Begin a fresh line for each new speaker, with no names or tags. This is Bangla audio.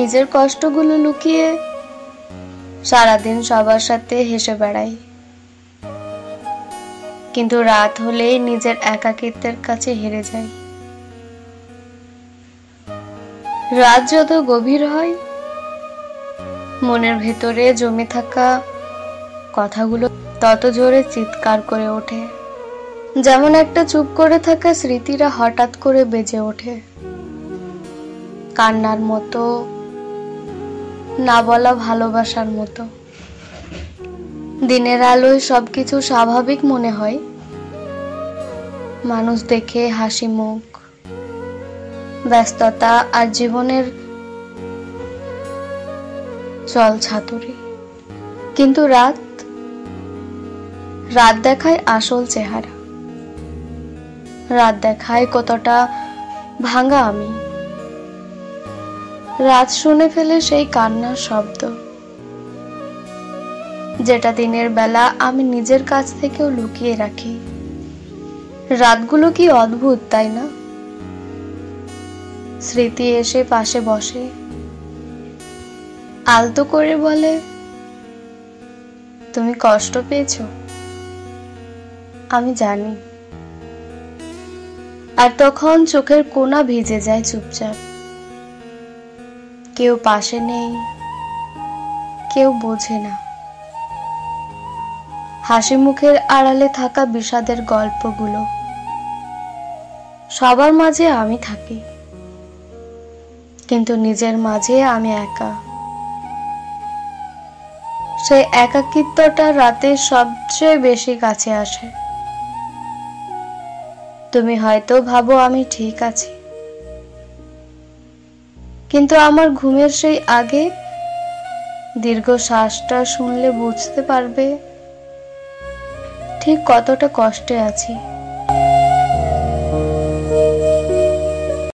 নিজের কষ্টগুলো লুকিয়ে সারাদিন সবার সাথে হেসে বেড়াই, কিন্তু রাত হলেই নিজের একাকিত্বের কাছে হেরে যাই। রাত যত গভীর হয়, মনের ভেতরে জমে থাকা কথাগুলো তত জোরে চিৎকার করে ওঠে, যেমন একটা চুপ করে থাকা স্মৃতিরা হঠাৎ করে বেজে ওঠে, কান্নার মতো, না বলা ভালোবাসার মতো। দিনের আলোয় সবকিছু স্বাভাবিক মনে হয়, মানুষ দেখে হাসি মুখ, ব্যস্ততা আর জীবনের চল ছাতুরি। কিন্তু রাত দেখায় আসল চেহারা। রাত দেখায় কতটা ভাঙা আমি। রাত শুনে ফেলে সেই কান্নার শব্দ, যেটা দিনের বেলা আমি নিজের কাছ থেকেও লুকিয়ে রাখি। রাতগুলো কি অদ্ভুত, তাই না? স্মৃতি এসে পাশে বসে, আলতো করে বলে, তুমি কষ্ট পেয়েছো, আমি জানি। আর তখন চোখের কোনা ভিজে যায় চুপচাপ। কেউ পাশে নেই, কেউ বোঝে না। হাসি মুখের আড়ালে থাকা বিষাদের গল্পগুলো, সবার মাঝে আমি থাকি, কিন্তু নিজের মাঝে আমি একা। সেই একাকিত্বটা রাতে সবচেয়ে বেশি কাছে আসে। তুমি হয়তো ভাবো আমি ঠিক আছি, কিন্তু আমার ঘুমের সেই আগে দীর্ঘ শ্বাসটা শুনলে বুঝতে পারবে ঠিক কতটা কষ্টে আছি।